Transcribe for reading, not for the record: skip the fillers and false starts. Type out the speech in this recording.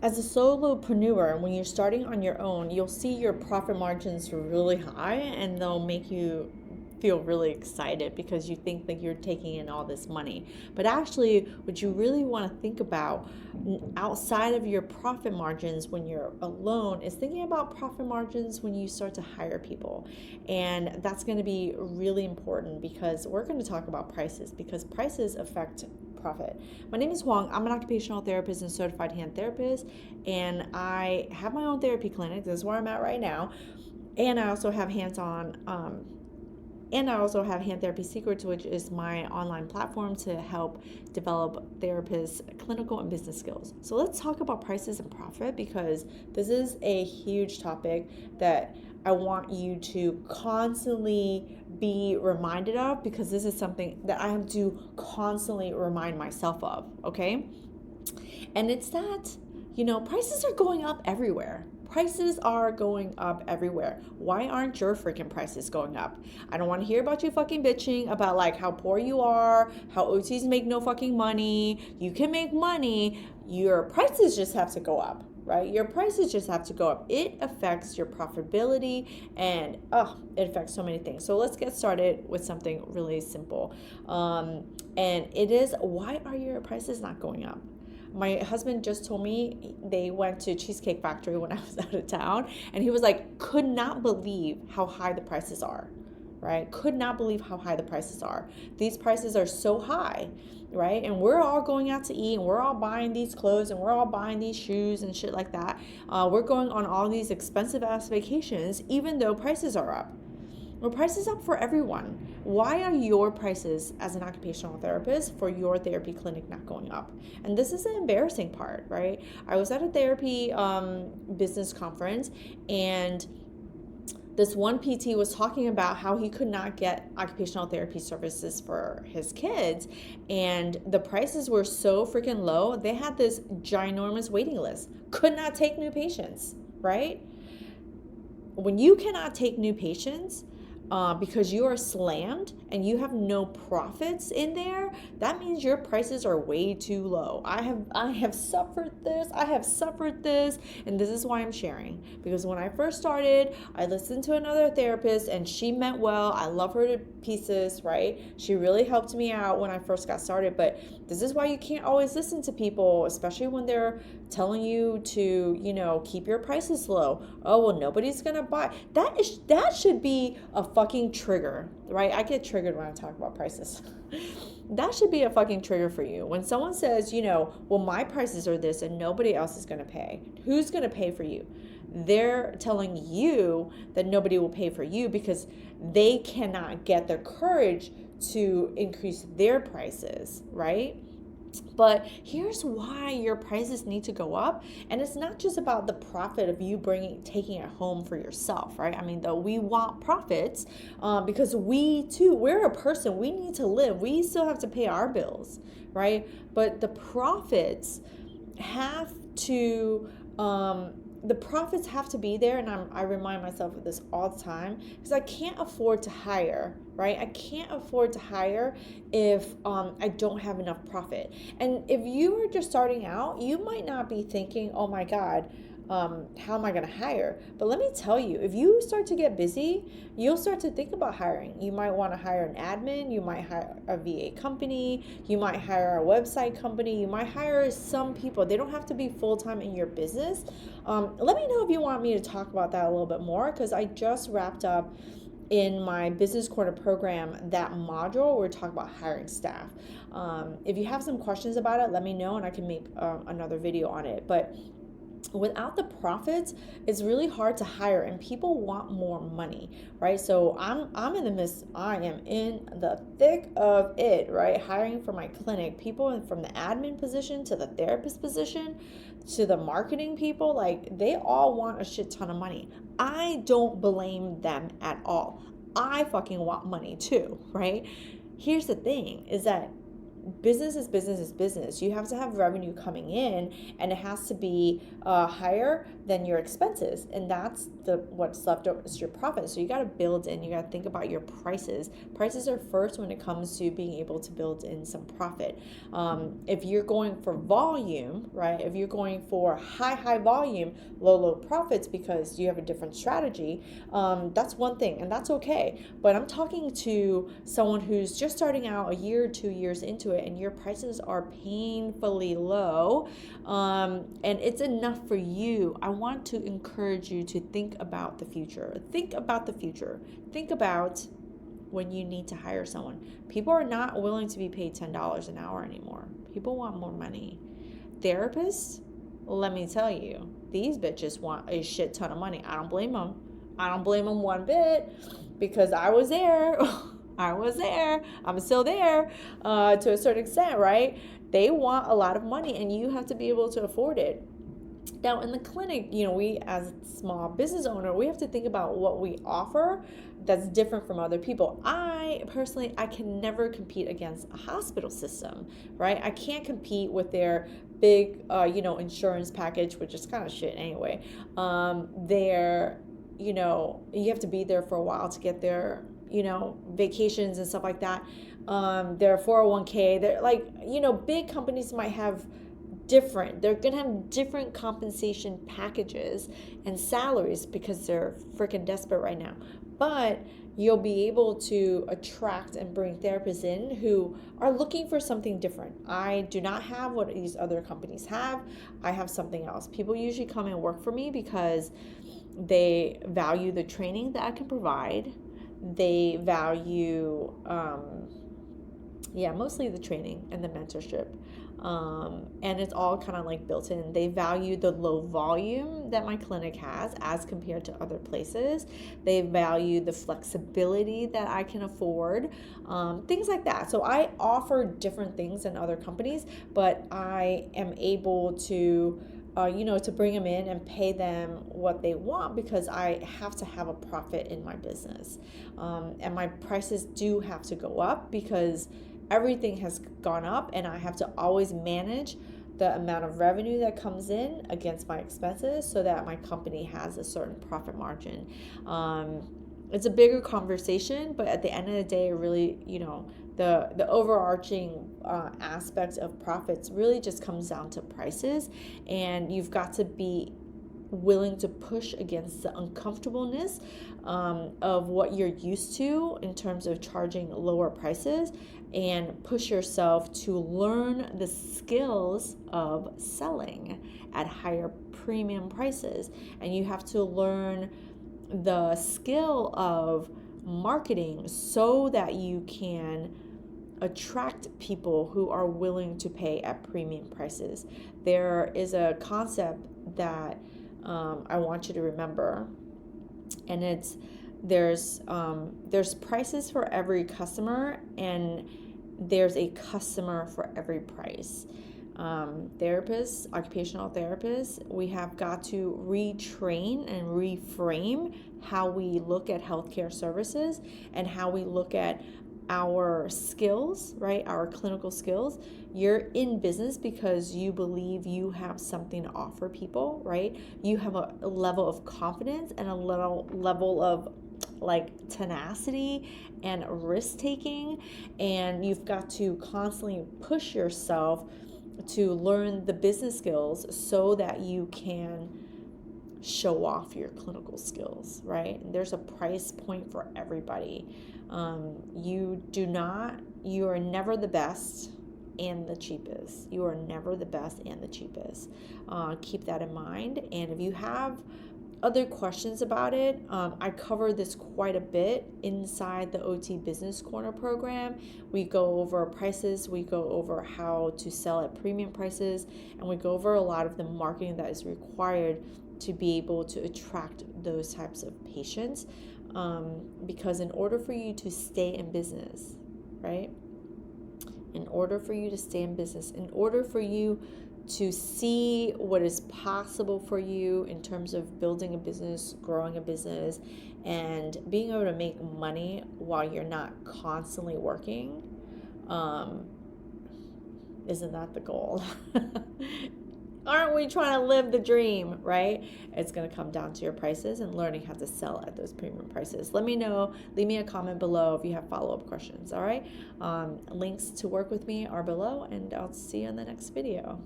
as a solopreneur, when you're starting on your own, you'll see your profit margins really high, and they'll make you feel really excited because you think that you're taking in all this money. But actually, what you really want to think about outside of your profit margins when you're alone is thinking about profit margins when you start to hire people. And that's going to be really important because we're going to talk about prices, because prices affect profit. My name is Huang. I'm an occupational therapist and certified hand therapist, and I have my own therapy clinic. This is where I'm at right now. And I also have Hand Therapy Secrets, which is my online platform to help develop therapists' clinical and business skills. So let's talk about prices and profit, because this is a huge topic that I want you to constantly be reminded of, because this is something that I have to constantly remind myself of, okay? And it's that, prices are going up everywhere. Prices are going up everywhere. Why aren't your freaking prices going up? I don't want to hear about you fucking bitching about like how poor you are, how OTs make no fucking money. You can make money. Your prices just have to go up, right? Your prices just have to go up. It affects your profitability, and it affects so many things. So let's get started with something really simple. And it is, why are your prices not going up? My husband just told me they went to Cheesecake Factory when I was out of town, and he was like, could not believe how high the prices are, right? Could not believe how high the prices are. These prices are so high, right? And we're all going out to eat, and we're all buying these clothes, and we're all buying these shoes and shit like that. We're going on all these expensive ass vacations, even though prices are up. Well, prices up for everyone. Why are your prices as an occupational therapist for your therapy clinic not going up? And this is the embarrassing part, right? I was at a therapy business conference, and this one PT was talking about how he could not get occupational therapy services for his kids, and the prices were so freaking low. They had this ginormous waiting list, could not take new patients, right? When you cannot take new patients, because you are slammed and you have no profits in there, that means your prices are way too low. I have suffered this, and this is why I'm sharing. Because when I first started, I listened to another therapist, and she meant well. I love her to pieces, right? She really helped me out when I first got started. But this is why you can't always listen to people, especially when they're telling you to, keep your prices low. Oh, well, nobody's gonna buy. That should be a fucking trigger, right? I get triggered when I talk about prices. That should be a fucking trigger for you. When someone says, well, my prices are this and nobody else is gonna pay. Who's gonna pay for you? They're telling you that nobody will pay for you because they cannot get the courage to increase their prices, right? But here's why your prices need to go up. And it's not just about the profit of you taking it home for yourself, right? I mean, though we want profits because we're a person, we need to live. We still have to pay our bills, right? But the profits have to, be there. And I remind myself of this all the time, because I can't afford to hire, right? I can't afford to hire if I don't have enough profit. And if you are just starting out, you might not be thinking, oh my God, how am I going to hire? But let me tell you, if you start to get busy, you'll start to think about hiring. You might want to hire an admin. You might hire a VA company. You might hire a website company. You might hire some people. They don't have to be full-time in your business. Let me know if you want me to talk about that a little bit more, because I just wrapped up in my Business Corner program that module where we talk about hiring staff. If you have some questions about it, let me know and I can make another video on it. But without the profits, it's really hard to hire, and people want more money, right? So I am in the thick of it, right? Hiring for my clinic, people from the admin position to the therapist position to the marketing people, like they all want a shit ton of money. I don't blame them at all. I fucking want money too, right? Here's the thing is that business is business is business. You have to have revenue coming in, and it has to be higher than your expenses, and that's what's left over is your profit. So you got to build in. You got to think about your prices. Prices are first when it comes to being able to build in some profit. If you're going for volume, right? If you're going for high volume, low profits because you have a different strategy, that's one thing, and that's okay. But I'm talking to someone who's just starting out a year or 2 years into it, and your prices are painfully low, and it's enough for you. I want to encourage you to think about the future. Think about the future. Think about when you need to hire someone. People are not willing to be paid $10 an hour anymore. People want more money. Therapists, let me tell you, these bitches want a shit ton of money. I don't blame them. I don't blame them one bit, because I was there. I was there. I'm still there to a certain extent, right? They want a lot of money, and you have to be able to afford it. Now, in the clinic, we as a small business owner, we have to think about what we offer that's different from other people. I personally, I can never compete against a hospital system, right? I can't compete with their big, insurance package, which is kind of shit anyway. Their, you have to be there for a while to get their, vacations and stuff like that. Their 401k, they're like, big companies might have they're going to have different compensation packages and salaries because they're freaking desperate right now. But you'll be able to attract and bring therapists in who are looking for something different. I do not have what these other companies have. I have something else. People usually come and work for me because they value the training that I can provide. They value, mostly the training and the mentorship. And it's all kind of like built in. They value the low volume that my clinic has as compared to other places. They value the flexibility that I can afford, things like that. So I offer different things than other companies, but I am able to to bring them in and pay them what they want, because I have to have a profit in my business. And my prices do have to go up because everything has gone up, and I have to always manage the amount of revenue that comes in against my expenses so that my company has a certain profit margin. It's a bigger conversation, but at the end of the day, really, the overarching aspect of profits really just comes down to prices, and you've got to be willing to push against the uncomfortableness of what you're used to in terms of charging lower prices, and push yourself to learn the skills of selling at higher premium prices. And you have to learn the skill of marketing so that you can attract people who are willing to pay at premium prices. There is a concept that I want you to remember, and it's there's prices for every customer, and there's a customer for every price. Therapists, occupational therapists, we have got to retrain and reframe how we look at healthcare services and how we look at our skills, right? Our clinical skills. You're in business because you believe you have something to offer people, right? You have a level of confidence and a little level of tenacity and risk taking, and you've got to constantly push yourself to learn the business skills so that you can show off your clinical skills, right? And there's a price point for everybody. You are never the best and the cheapest. You are never the best and the cheapest. Keep that in mind. And if you have other questions about it, I cover this quite a bit inside the OT Business Corner program. We go over prices, we go over how to sell at premium prices, and we go over a lot of the marketing that is required to be able to attract those types of patients. Because in order for you to stay in business, right? In order for you to stay in business, in order for you to see what is possible for you in terms of building a business, growing a business, and being able to make money while you're not constantly working, Isn't that the goal? Aren't we trying to live the dream, right? It's going to come down to your prices and learning how to sell at those premium prices. Let me know. Leave me a comment below if you have follow-up questions, all right? Links to work with me are below, and I'll see you in the next video.